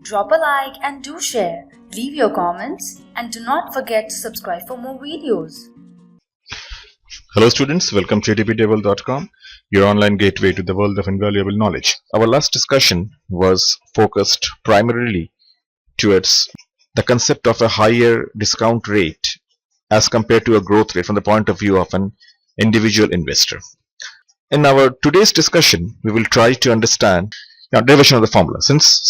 Drop a like and do share. Leave your comments and do not forget to subscribe for more videos. Hello students, welcome to atptable.com, your online gateway to the world of invaluable knowledge. Our last discussion was focused primarily towards the concept of a higher discount rate as compared to a growth rate from the point of view of an individual investor. In our today's discussion, we will try to understand derivation of the formula. Since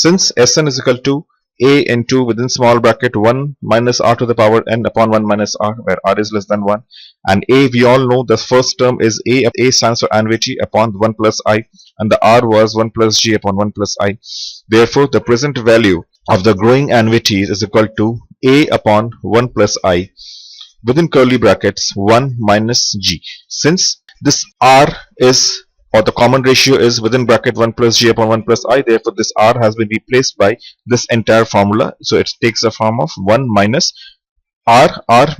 Sn is equal to a into within small bracket 1 minus r to the power n upon 1 minus r, where r is less than 1, and a, we all know the first term is a stands for annuity upon 1 plus I, and the r was 1 plus g upon 1 plus I. Therefore, the present value of the growing annuity is equal to a upon 1 plus I within curly brackets 1 minus g. Since this r is, or the common ratio is within bracket 1 plus g upon 1 plus I, therefore this r has been replaced by this entire formula. So it takes the form of 1 minus r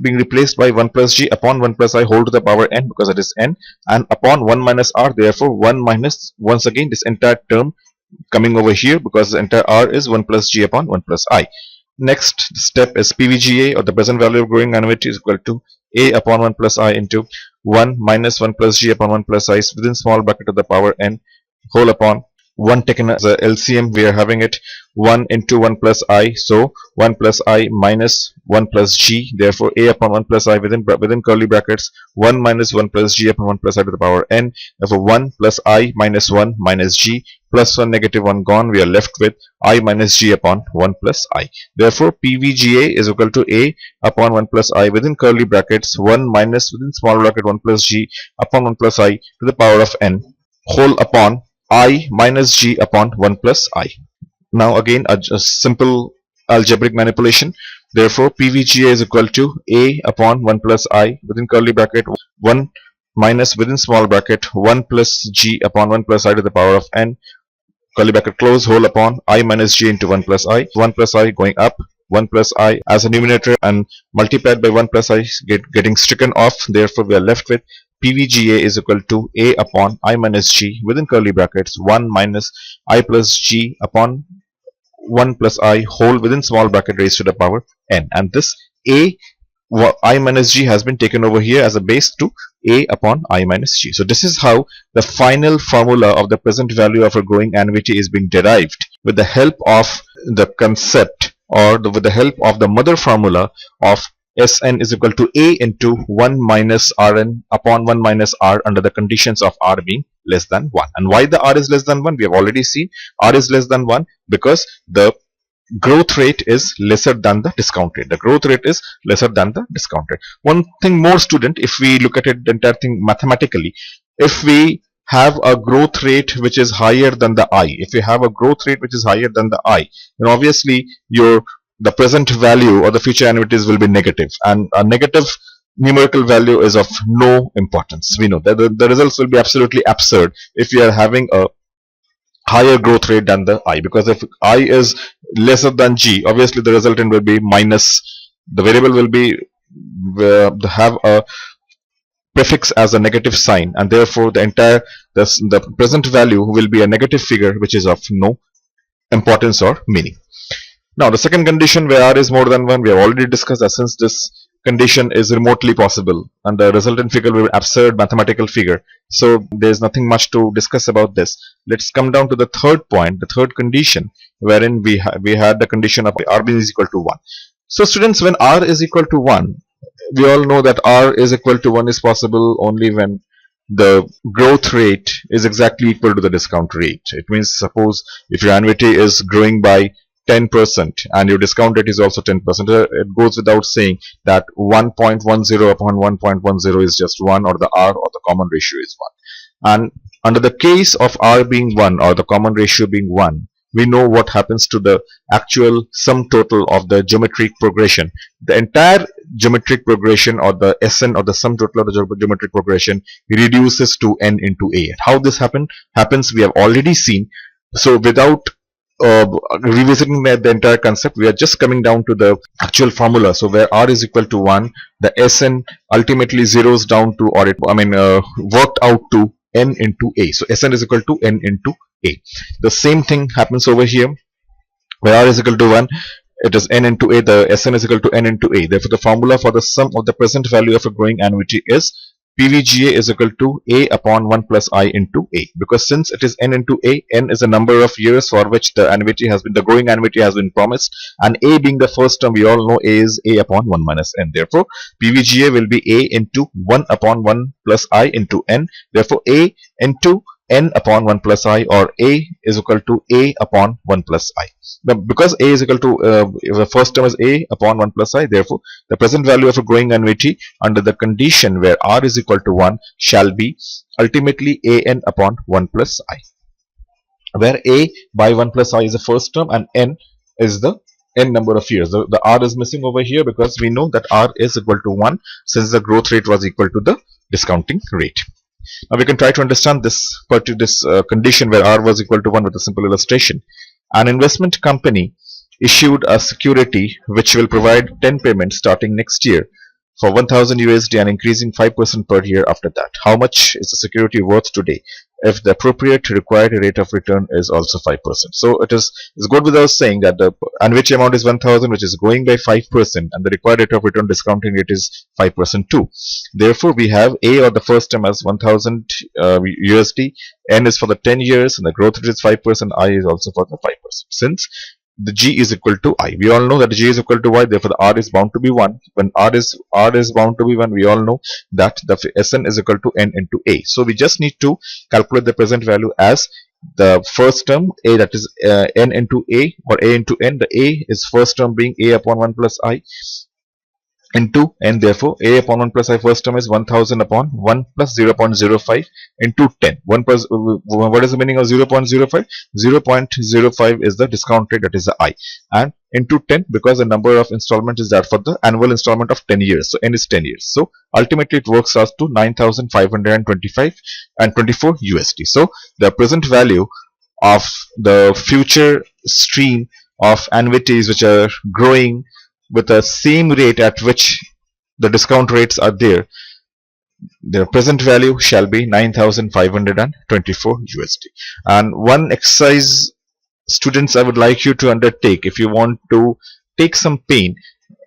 being replaced by 1 plus g upon 1 plus I whole to the power n, because it is n, and upon 1 minus r, therefore 1 minus, once again this entire term coming over here, because the entire r is 1 plus g upon 1 plus I. Next step is PVGA, or the present value of growing annuity, is equal to a upon 1 plus I into 1 minus 1 plus g upon 1 plus I within small bracket to the power n whole upon 1 taken as a LCM. We are having it 1 into 1 plus I, so 1 plus I minus 1 plus g, therefore a upon 1 plus I within curly brackets 1 minus 1 plus g upon 1 plus I to the power n, therefore 1 plus I minus 1 minus g plus 1 negative 1 gone, we are left with I minus g upon 1 plus I. Therefore PVGA is equal to a upon 1 plus I within curly brackets 1 minus within small bracket 1 plus g upon 1 plus I to the power of n whole upon I minus g upon 1 plus I. Now again a simple algebraic manipulation. Therefore PVGA is equal to a upon 1 plus I within curly bracket 1 minus within small bracket 1 plus g upon 1 plus I to the power of n curly bracket close whole upon I minus g into 1 plus I. 1 plus I going up, 1 plus I as a numerator and multiplied by 1 plus I getting stricken off. Therefore we are left with PVGA is equal to a upon I minus g within curly brackets 1 minus I plus g upon 1 plus I whole within small bracket raised to the power n, and this a I minus g has been taken over here as a base to a upon I minus g. So this is how the final formula of the present value of a growing annuity is being derived with the help of the concept, or with the help of the mother formula of Sn is equal to a into 1 minus Rn upon 1 minus r under the conditions of r being less than 1. And why the r is less than 1? We have already seen r is less than 1 because the growth rate is lesser than the discount rate. The growth rate is lesser than the discount rate. One thing more, student, if we look at it, the entire thing mathematically, if we have a growth rate which is higher than the I, if you have a growth rate which is higher than the I, then obviously the present value or the future annuities will be negative, and a negative numerical value is of no importance. We know that the results will be absolutely absurd if you are having a higher growth rate than the I, because if I is lesser than g, obviously the resultant will be minus, the variable will be have a prefix as a negative sign, and therefore the present value will be a negative figure which is of no importance or meaning. Now the second condition, where r is more than 1, we have already discussed that since this condition is remotely possible and the resultant figure will be an absurd mathematical figure, so there is nothing much to discuss about this. Let's come down to the third point, the third condition, wherein we had the condition of r is equal to 1. So students, when r is equal to 1, we all know that r is equal to 1 is possible only when the growth rate is exactly equal to the discount rate. It means, suppose if your annuity is growing by 10% and your discount rate is also 10%, it goes without saying that 1.10 upon 1.10 is just 1, or the r or the common ratio is 1. And under the case of r being 1 or the common ratio being 1, we know what happens to the actual sum total of the geometric progression. The entire geometric progression, or the Sn, or the sum total of the geometric progression, reduces to n into a. How this happens we have already seen. So without revisiting the entire concept, we are just coming down to the actual formula. So where r is equal to 1, the Sn ultimately zeroes down to, or worked out to n into a. So Sn is equal to n into a. The same thing happens over here. where r is equal to 1, it is n into a, the Sn is equal to n into a. Therefore, the formula for the sum of the present value of a growing annuity is PVGA is equal to a upon 1 plus I into a. Because since it is n into a, n is the number of years for which the annuity has been, the growing annuity has been promised, and a being the first term, we all know a is a upon 1 minus n. Therefore, PVGA will be a into 1 upon 1 plus I into n. Therefore, a into n upon 1 plus I, or a is equal to a upon 1 plus I. Because a is equal to the first term is a upon 1 plus I, therefore the present value of a growing annuity under the condition where r is equal to 1 shall be ultimately an upon 1 plus I, where a by 1 plus I is the first term and n is the n number of years. The r is missing over here because we know that r is equal to 1 since the growth rate was equal to the discounting rate. Now we can try to understand this condition where r was equal to 1 with a simple illustration. An investment company issued a security which will provide 10 payments starting next year for 1000 USD and increasing 5% per year after that. How much is the security worth today if the appropriate required rate of return is also 5%? So it's good without saying that the annuity amount is 1000, which is growing by 5%, and the required rate of return discounting rate is 5% too. Therefore, we have a, or the first term, as 1000 USD, n is for the 10 years, and the growth rate is 5%, I is also for the 5%. Since the g is equal to I, we all know that g is equal to y, therefore the r is bound to be 1. When r is bound to be 1, we all know that the Sn is equal to n into a. So we just need to calculate the present value as the first term a, that is n into a, or a into n. The a is first term being a upon 1 plus I into n. Therefore a upon 1 plus I first term is 1000 upon 1 plus 0.05 into 10. 1 plus, what is the meaning of 0.05? 0.05 is the discount rate, that is the I, and into 10 because the number of installments is that for the annual installment of 10 years. So n is 10 years. So ultimately it works out to 9525 and 24 USD. So the present value of the future stream of annuities which are growing with the same rate at which the discount rates are there, their present value shall be 9524 USD. And one exercise, students, I would like you to undertake. If you want to take some pain,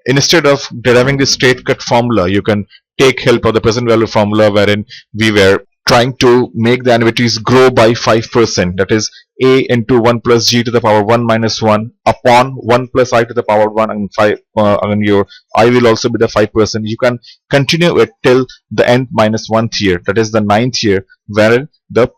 instead of deriving the straight cut formula, you can take help of the present value formula, wherein we were trying to make the annuities grow by 5%, that is a into 1 plus g to the power 1 minus 1 upon 1 plus I to the power 1, and 5 and your I will also be the 5%. You can continue it till the nth minus 1th year, that is the 9th year, wherein the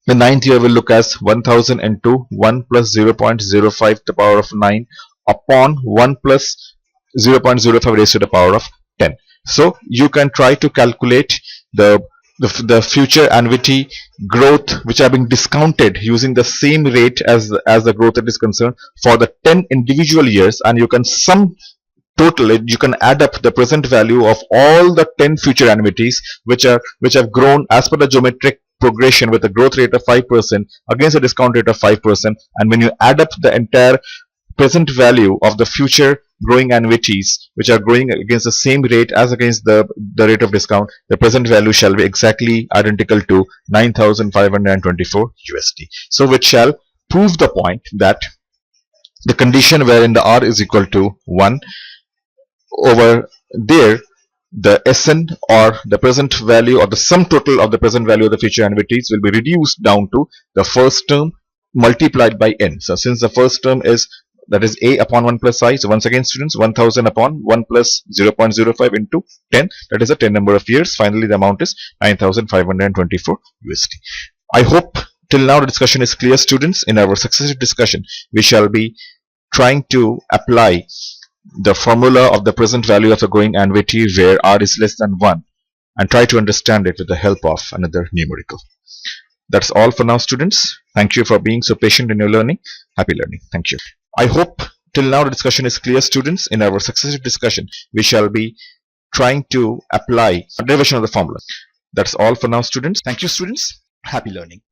9th year will look as 1000 into 1 plus 0.05 to the power of 9 upon 1 plus 0.05 raised to the power of 10. So you can try to calculate the future annuity growth which are being discounted using the same rate as the growth rate is concerned for the 10 individual years, and you can sum total it. You can add up the present value of all the 10 future annuities which have grown as per the geometric progression with a growth rate of 5% against a discount rate of 5%, and when you add up the entire present value of the future growing annuities which are growing against the same rate as against the rate of discount, the present value shall be exactly identical to 9524 USD. So which shall prove the point that the condition wherein the r is equal to 1, over there the Sn, or the present value, or the sum total of the present value of the future annuities, will be reduced down to the first term multiplied by n. So since the first term is, that is a upon 1 plus I, so once again students, 1000 upon 1 plus 0.05 into 10, that is a 10 number of years. Finally the amount is 9524 USD. I hope till now the discussion is clear, students. In our successive discussion we shall be trying to apply the formula of the present value of the growing annuity where r is less than 1, and try to understand it with the help of another numerical. That's all for now, students. Thank you for being so patient in your learning. Happy learning. Thank you. I hope till now the discussion is clear, students. In our successive discussion we shall be trying to apply a derivation of the formula. That's all for now, students. Thank you, students. Happy learning.